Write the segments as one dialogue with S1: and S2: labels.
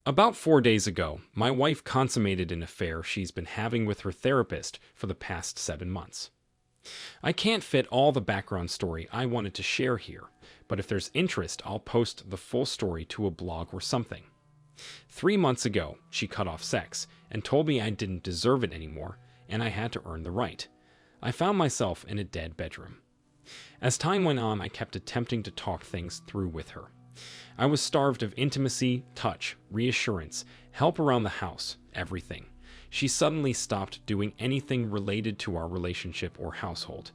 S1: About 4 days ago, my wife consummated an affair she's been having with her therapist for the past 7 months. I can't fit all the background story I wanted to share here, but if there's interest, I'll post the full story to a blog or something. 3 months ago, she cut off sex and told me I didn't deserve it anymore and I had to earn the right. I found myself in a dead bedroom. As time went on, I kept attempting to talk things through with her. I was starved of intimacy, touch, reassurance, help around the house, everything. She suddenly stopped doing anything related to our relationship or household.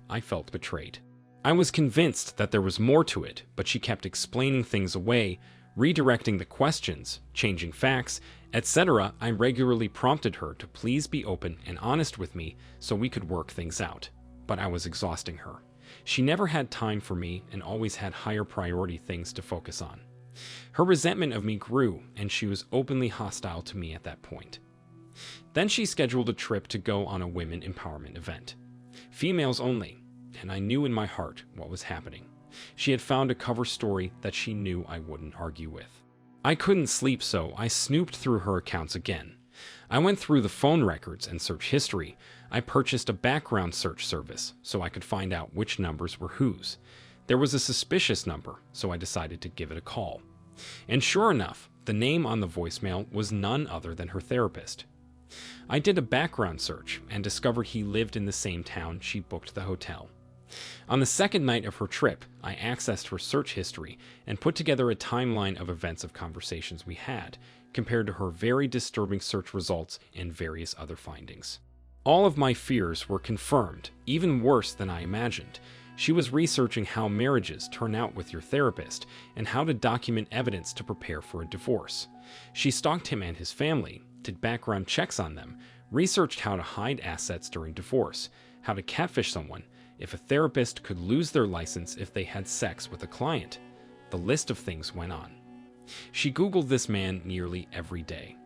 S1: I felt betrayed. I was convinced that there was more to it, but she kept explaining things away, redirecting the questions, changing facts, etc. I regularly prompted her to please be open and honest with me so we could work things out, but I was exhausting her. She never had time for me and always had higher priority things to focus on. Her resentment of me grew, and she was openly hostile to me at that point. Then she scheduled a trip to go on a women empowerment event. Females only, and I knew in my heart what was happening. She had found a cover story that she knew I wouldn't argue with. I couldn't sleep, so I snooped through her accounts again. I went through the phone records and search history. I purchased a background search service so I could find out which numbers were whose. There was a suspicious number, so I decided to give it a call. And sure enough, the name on the voicemail was none other than her therapist. I did a background search and discovered he lived in the same town she booked the hotel. On the second night of her trip, I accessed her search history and put together a timeline of events of conversations we had, compared to her very disturbing search results and various other findings. All of my fears were confirmed, even worse than I imagined. She was researching how marriages turn out with your therapist and how to document evidence to prepare for a divorce. She stalked him and his family, did background checks on them, researched how to hide assets during divorce, how to catfish someone, if a therapist could lose their license if they had sex with a client. The list of things went on. She Googled this man nearly every day.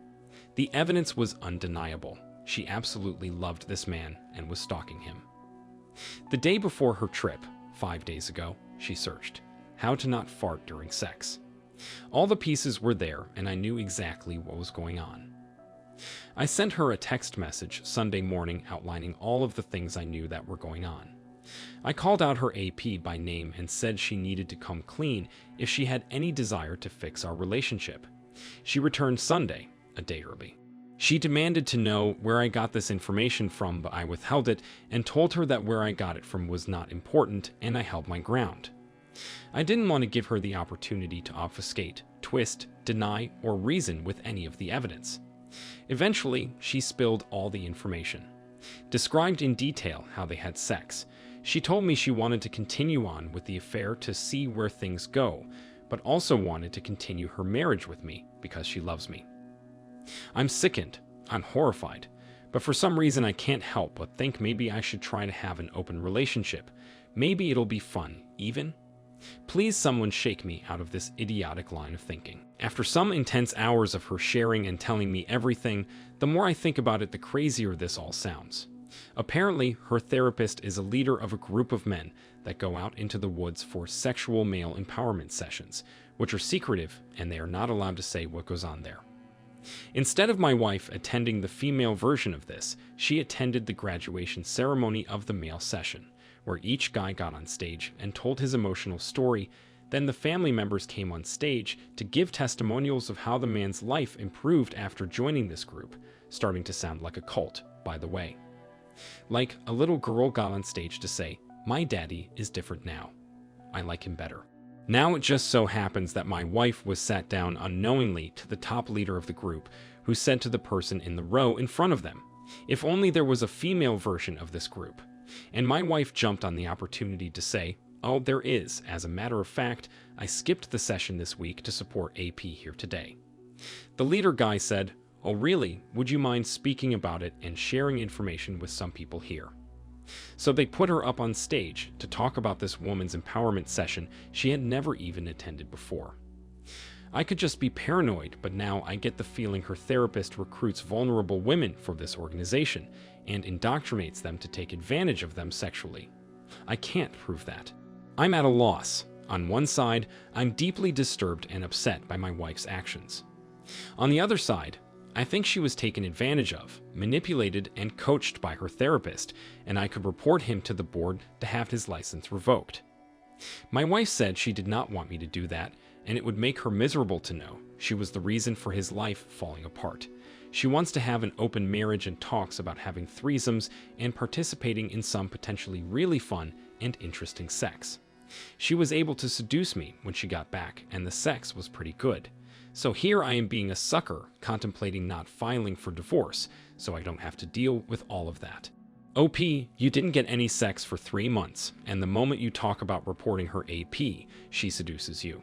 S1: The evidence was undeniable. She absolutely loved this man and was stalking him. The day before her trip, 5 days ago, she searched how to not fart during sex. All the pieces were there, and I knew exactly what was going on. I sent her a text message Sunday morning outlining all of the things I knew that were going on. I called out her AP by name and said she needed to come clean if she had any desire to fix our relationship. She returned Sunday, a day early. She demanded to know where I got this information from, but I withheld it and told her that where I got it from was not important, and I held my ground. I didn't want to give her the opportunity to obfuscate, twist, deny, or reason with any of the evidence. Eventually, she spilled all the information, described in detail how they had sex. She told me she wanted to continue on with the affair to see where things go, but also wanted to continue her marriage with me because she loves me. I'm sickened, I'm horrified, but for some reason I can't help but think maybe I should try to have an open relationship. Maybe it'll be fun, even. Please someone shake me out of this idiotic line of thinking. After some intense hours of her sharing and telling me everything, the more I think about it, the crazier this all sounds. Apparently, her therapist is a leader of a group of men that go out into the woods for sexual male empowerment sessions, which are secretive and they are not allowed to say what goes on there. Instead of my wife attending the female version of this, she attended the graduation ceremony of the male session, where each guy got on stage and told his emotional story. Then the family members came on stage to give testimonials of how the man's life improved after joining this group, starting to sound like a cult, by the way. Like a little girl got on stage to say, "My daddy is different now. I like him better." Now it just so happens that my wife was sat down unknowingly to the top leader of the group, who said to the person in the row in front of them, "If only there was a female version of this group." And my wife jumped on the opportunity to say, "Oh, there is. As a matter of fact, I skipped the session this week to support AP here today." The leader guy said, "Oh really? Would you mind speaking about it and sharing information with some people here?" So they put her up on stage to talk about this woman's empowerment session she had never even attended before. I could just be paranoid, but now I get the feeling her therapist recruits vulnerable women for this organization and indoctrinates them to take advantage of them sexually. I can't prove that. I'm at a loss. On one side, I'm deeply disturbed and upset by my wife's actions. On the other side, I think she was taken advantage of, manipulated, and coached by her therapist, and I could report him to the board to have his license revoked. My wife said she did not want me to do that, and it would make her miserable to know she was the reason for his life falling apart. She wants to have an open marriage and talks about having threesomes and participating in some potentially really fun and interesting sex. She was able to seduce me when she got back, and the sex was pretty good. So here I am being a sucker, contemplating not filing for divorce, so I don't have to deal with all of that. OP, you didn't get any sex for 3 months, and the moment you talk about reporting her AP, she seduces you.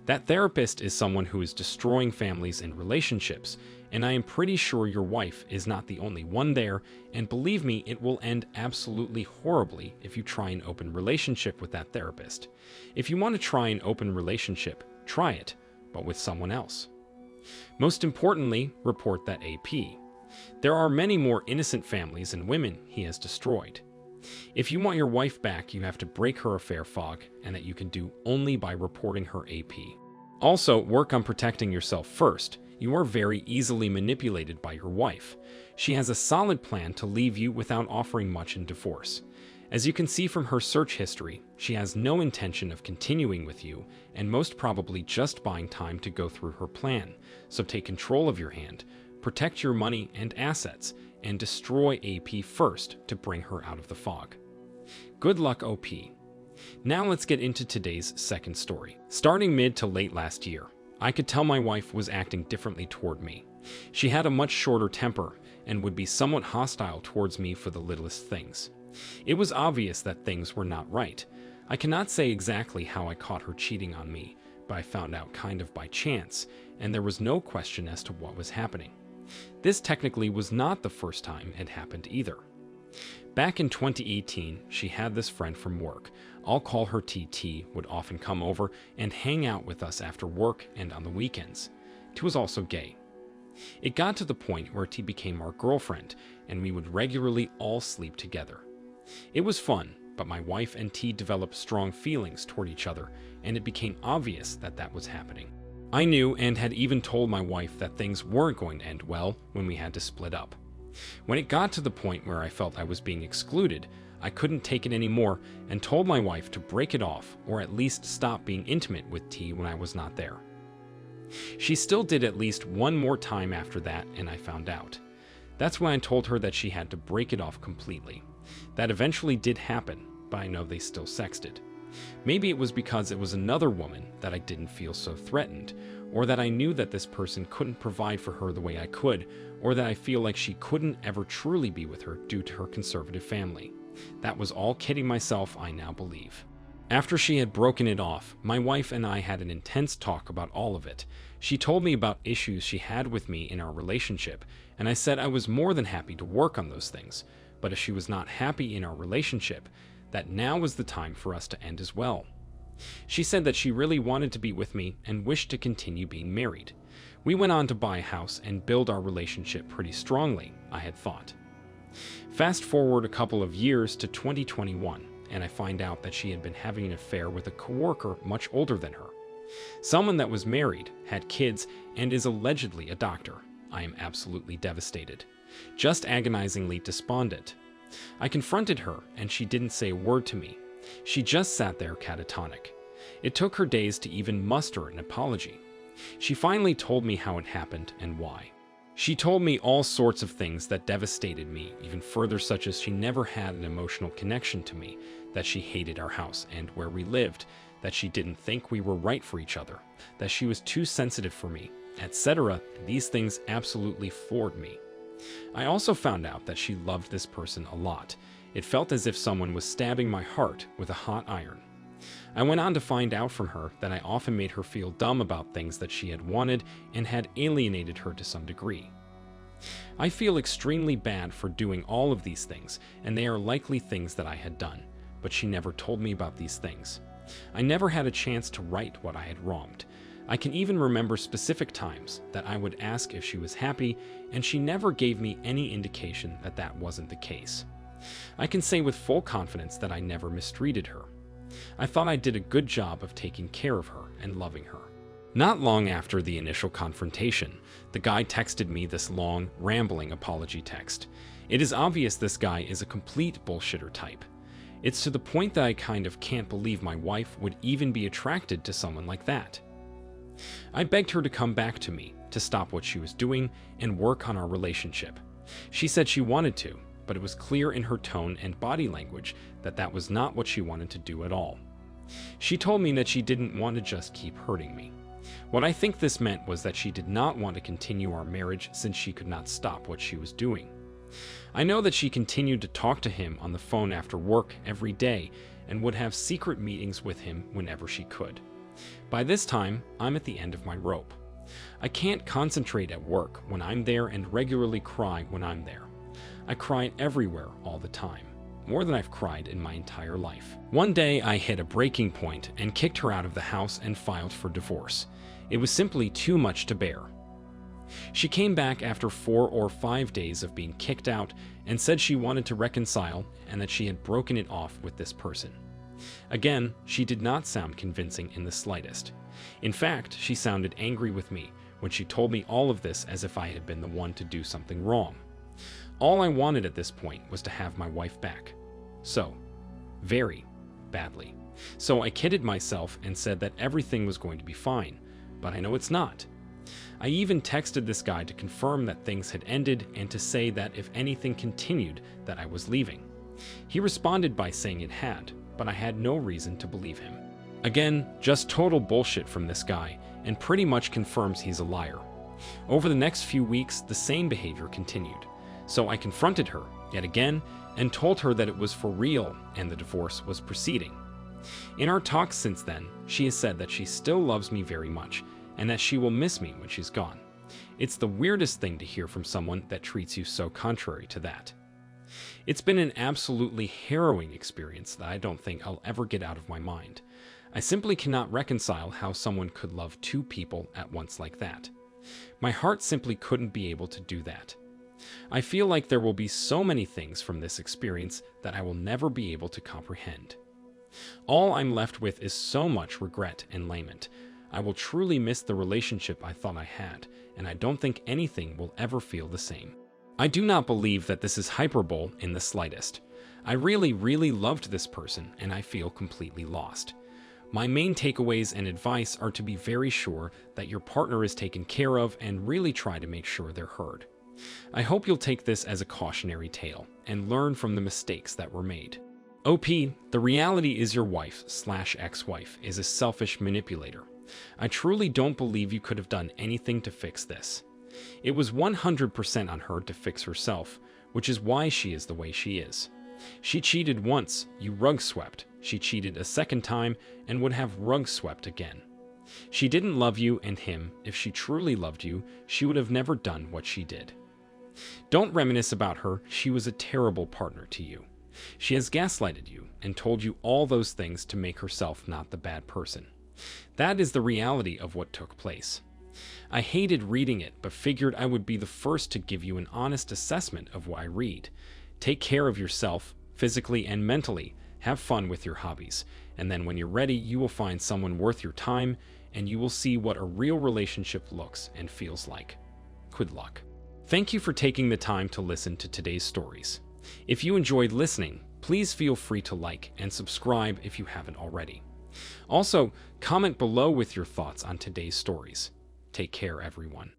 S1: That therapist is someone who is destroying families and relationships, and I am pretty sure your wife is not the only one there, and believe me, it will end absolutely horribly if you try an open relationship with that therapist. If you want to try an open relationship, try it, but with someone else. Most importantly, report that AP. There are many more innocent families and women he has destroyed. If you want your wife back, you have to break her affair fog, and that you can do only by reporting her AP. Also, work on protecting yourself first. You are very easily manipulated by your wife. She has a solid plan to leave you without offering much in divorce. As you can see from her search history, she has no intention of continuing with you, and most probably just buying time to go through her plan. So take control of your hand, protect your money and assets, and destroy AP first to bring her out of the fog. Good luck, OP. Now let's get into today's second story. Starting mid to late last year, I could tell my wife was acting differently toward me. She had a much shorter temper and would be somewhat hostile towards me for the littlest things. It was obvious that things were not right. I cannot say exactly how I caught her cheating on me, but I found out kind of by chance, and there was no question as to what was happening. This technically was not the first time it happened either. Back in 2018, she had this friend from work, I'll call her TT, would often come over and hang out with us after work and on the weekends. T was also gay. It got to the point where T became our girlfriend, and we would regularly all sleep together. It was fun, but my wife and T developed strong feelings toward each other, and it became obvious that that was happening. I knew and had even told my wife that things weren't going to end well when we had to split up. When it got to the point where I felt I was being excluded, I couldn't take it anymore and told my wife to break it off or at least stop being intimate with T when I was not there. She still did at least one more time after that, and I found out. That's when I told her that she had to break it off completely. That eventually did happen, but I know they still sexted. Maybe it was because it was another woman that I didn't feel so threatened, or that I knew that this person couldn't provide for her the way I could, or that I feel like she couldn't ever truly be with her due to her conservative family. That was all kidding myself, I now believe. After she had broken it off, my wife and I had an intense talk about all of it. She told me about issues she had with me in our relationship, and I said I was more than happy to work on those things, but if she was not happy in our relationship, that now was the time for us to end as well. She said that she really wanted to be with me and wished to continue being married. We went on to buy a house and build our relationship pretty strongly, I had thought. Fast forward a couple of years to 2021, and I find out that she had been having an affair with a coworker much older than her. Someone that was married, had kids, and is allegedly a doctor. I am absolutely devastated. Just agonizingly despondent. I confronted her, and she didn't say a word to me. She just sat there catatonic. It took her days to even muster an apology. She finally told me how it happened and why. She told me all sorts of things that devastated me, even further, such as she never had an emotional connection to me, that she hated our house and where we lived, that she didn't think we were right for each other, that she was too sensitive for me, etc. These things absolutely floored me. I also found out that she loved this person a lot. It felt as if someone was stabbing my heart with a hot iron. I went on to find out from her that I often made her feel dumb about things that she had wanted and had alienated her to some degree. I feel extremely bad for doing all of these things, and they are likely things that I had done, but she never told me about these things. I never had a chance to right what I had wronged. I can even remember specific times that I would ask if she was happy, and she never gave me any indication that that wasn't the case. I can say with full confidence that I never mistreated her. I thought I did a good job of taking care of her and loving her. Not long after the initial confrontation, the guy texted me this long, rambling apology text. It is obvious this guy is a complete bullshitter type. It's to the point that I kind of can't believe my wife would even be attracted to someone like that. I begged her to come back to me, to stop what she was doing, and work on our relationship. She said she wanted to, but it was clear in her tone and body language that that was not what she wanted to do at all. She told me that she didn't want to just keep hurting me. What I think this meant was that she did not want to continue our marriage since she could not stop what she was doing. I know that she continued to talk to him on the phone after work every day and would have secret meetings with him whenever she could. By this time, I'm at the end of my rope. I can't concentrate at work when I'm there and regularly cry when I'm there. I cry everywhere all the time, more than I've cried in my entire life. One day I hit a breaking point and kicked her out of the house and filed for divorce. It was simply too much to bear. She came back after 4 or 5 days of being kicked out and said she wanted to reconcile and that she had broken it off with this person. Again, she did not sound convincing in the slightest. In fact, she sounded angry with me when she told me all of this as if I had been the one to do something wrong. All I wanted at this point was to have my wife back. So, very badly. So I kidded myself and said that everything was going to be fine, but I know it's not. I even texted this guy to confirm that things had ended and to say that if anything continued, that I was leaving. He responded by saying it had, but I had no reason to believe him. Again, just total bullshit from this guy, and pretty much confirms he's a liar. Over the next few weeks, the same behavior continued. So I confronted her, yet again, and told her that it was for real and the divorce was proceeding. In our talks since then, she has said that she still loves me very much, and that she will miss me when she's gone. It's the weirdest thing to hear from someone that treats you so contrary to that. It's been an absolutely harrowing experience that I don't think I'll ever get out of my mind. I simply cannot reconcile how someone could love 2 people at once like that. My heart simply couldn't be able to do that. I feel like there will be so many things from this experience that I will never be able to comprehend. All I'm left with is so much regret and lament. I will truly miss the relationship I thought I had, and I don't think anything will ever feel the same. I do not believe that this is hyperbole in the slightest. I really, really loved this person, and I feel completely lost. My main takeaways and advice are to be very sure that your partner is taken care of and really try to make sure they're heard. I hope you'll take this as a cautionary tale and learn from the mistakes that were made. OP, the reality is your wife/ex-wife is a selfish manipulator. I truly don't believe you could have done anything to fix this. It was 100% on her to fix herself, which is why she is the way she is. She cheated once, you rug swept. She cheated a second time and would have rug swept again. She didn't love you and him. If she truly loved you, she would have never done what she did. Don't reminisce about her. She was a terrible partner to you. She has gaslighted you and told you all those things to make herself not the bad person. That is the reality of what took place. I hated reading it, but figured I would be the first to give you an honest assessment of what I read. Take care of yourself, physically and mentally. Have fun with your hobbies. And then when you're ready, you will find someone worth your time, and you will see what a real relationship looks and feels like. Good luck. Thank you for taking the time to listen to today's stories. If you enjoyed listening, please feel free to like and subscribe if you haven't already. Also, comment below with your thoughts on today's stories. Take care, everyone.